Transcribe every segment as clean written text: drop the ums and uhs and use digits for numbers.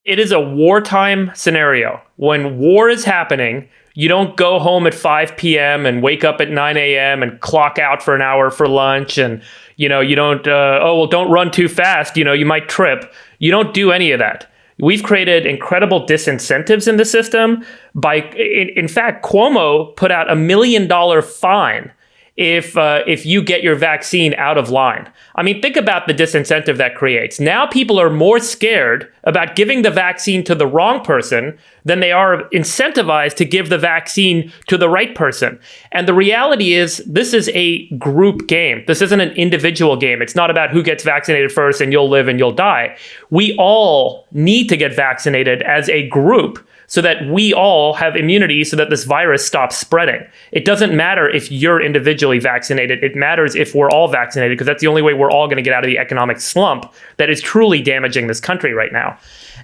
It is a wartime scenario. When war is happening, you don't go home at 5 p.m. and wake up at 9 a.m. and clock out for an hour for lunch. And, you don't, don't run too fast. You might trip. You don't do any of that. We've created incredible disincentives in the system. In fact, Cuomo put out $1 million fine if you get your vaccine out of line. I mean, think about the disincentive that creates. Now people are more scared about giving the vaccine to the wrong person than they are incentivized to give the vaccine to the right person. And the reality is, this is a group game. This isn't an individual game. It's not about who gets vaccinated first and you'll live and you'll die. We all need to get vaccinated as a group, so that we all have immunity so that this virus stops spreading. It doesn't matter if you're individually vaccinated. It matters if we're all vaccinated, because that's the only way we're all going to get out of the economic slump that is truly damaging this country right now.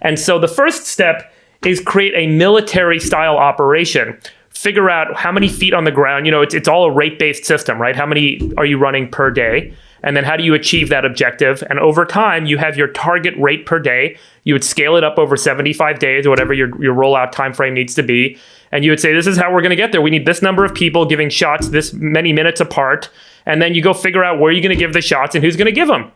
And so the first step is create a military-style operation. Figure out how many feet on the ground. It's all a rate-based system, right? How many are you running per day? And then how do you achieve that objective? And over time, you have your target rate per day. You would scale it up over 75 days or whatever your rollout time frame needs to be. And you would say, this is how we're going to get there. We need this number of people giving shots this many minutes apart. And then you go figure out where you're going to give the shots and who's going to give them.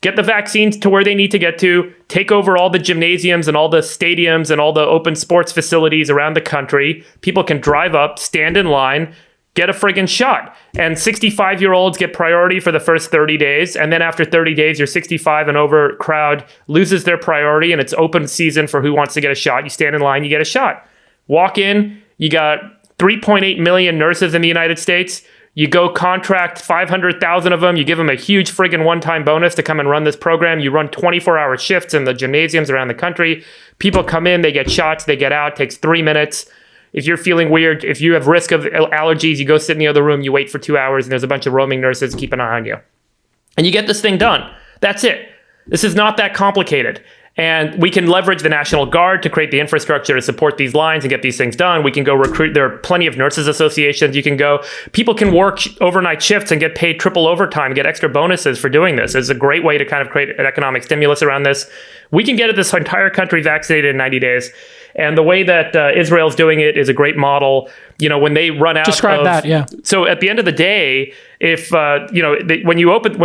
Get the vaccines to where they need to get to. Take over all the gymnasiums and all the stadiums and all the open sports facilities around the country. People can drive up, stand in line, get a friggin' shot. And 65-year-olds get priority for the first 30 days. And then after 30 days, your 65 and over crowd loses their priority, and it's open season for who wants to get a shot. You stand in line, you get a shot. Walk in, you got 3.8 million nurses in the United States. You go contract 500,000 of them. You give them a huge friggin' one-time bonus to come and run this program. You run 24-hour shifts in the gymnasiums around the country. People come in, they get shots, they get out. It takes 3 minutes. If you're feeling weird, if you have risk of allergies, you go sit in the other room, you wait for 2 hours, and there's a bunch of roaming nurses keep an eye on you. And you get this thing done. That's it. This is not that complicated. And we can leverage the National Guard to create the infrastructure to support these lines and get these things done. We can go recruit. There are plenty of nurses associations. People can work overnight shifts and get paid triple overtime, get extra bonuses for doing this. It's a great way to kind of create an economic stimulus around this. We can get this entire country vaccinated in 90 days. And the way that Israel's doing it is a great model. When they run out Describe that, yeah. So at the end of the day, if when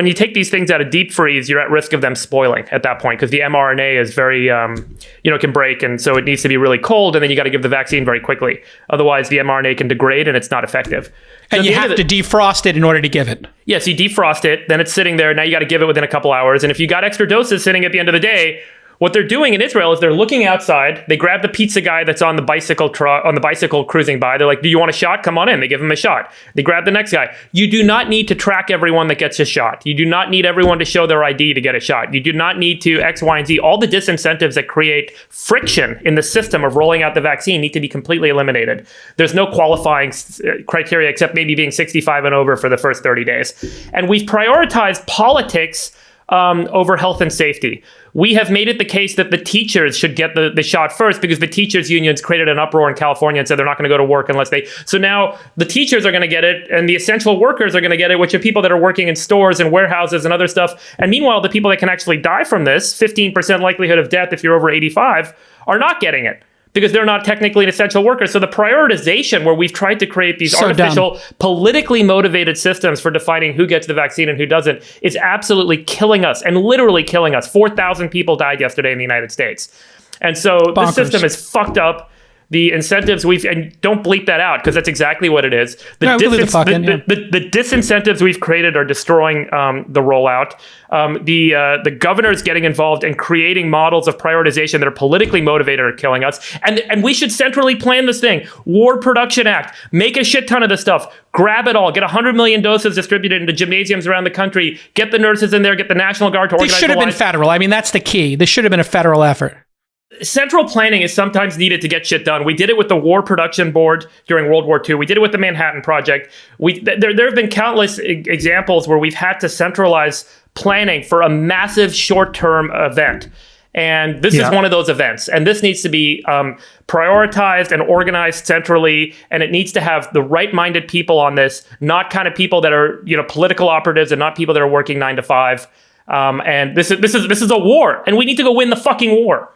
you take these things out of deep freeze, you're at risk of them spoiling at that point, because the mRNA is very can break, and so it needs to be really cold, and then you got to give the vaccine very quickly. Otherwise, the mRNA can degrade and it's not effective. And you have to defrost it in order to give it. Yes, you defrost it, then it's sitting there. Now you got to give it within a couple hours, and if you got extra doses sitting at the end of the day. What they're doing in Israel is they're looking outside. They grab the pizza guy that's on the bicycle cruising by. They're like, "Do you want a shot? Come on in." They give him a shot. They grab the next guy. You do not need to track everyone that gets a shot. You do not need everyone to show their ID to get a shot. You do not need to X, Y, and Z. All the disincentives that create friction in the system of rolling out the vaccine need to be completely eliminated. There's no qualifying criteria except maybe being 65 and over for the first 30 days. And we've prioritized politics over health and safety. We have made it the case that the teachers should get the shot first, because the teachers unions created an uproar in California and said they're not going to go to work unless they. So now the teachers are going to get it, and the essential workers are going to get it, which are people that are working in stores and warehouses and other stuff. And meanwhile, the people that can actually die from this, 15% likelihood of death if you're over 85, are not getting it, because they're not technically an essential worker. So the prioritization, where we've tried to create these artificial, politically motivated systems for defining who gets the vaccine and who doesn't, is absolutely killing us, and literally killing us. 4,000 people died yesterday in the United States. And so this system is fucked up. The incentives and don't bleep that out, because that's exactly what it is. The disincentives we've created are destroying the rollout. The governors getting involved and creating models of prioritization that are politically motivated are killing us. And we should centrally plan this thing. War Production Act. Make a shit ton of this stuff. Grab it all. Get 100 million doses distributed into gymnasiums around the country. Get the nurses in there. Get the National Guard to organize. This should have been federal. I mean, that's the key. This should have been a federal effort. Central planning is sometimes needed to get shit done. We did it with the War Production Board during World War II. We did it with the Manhattan Project. There have been countless examples where we've had to centralize planning for a massive short-term event. And this is one of those events. And this needs to be prioritized and organized centrally. And it needs to have the right-minded people on this, not kind of people that are political operatives and not people that are working 9 to 5. And this is a war. And we need to go win the fucking war.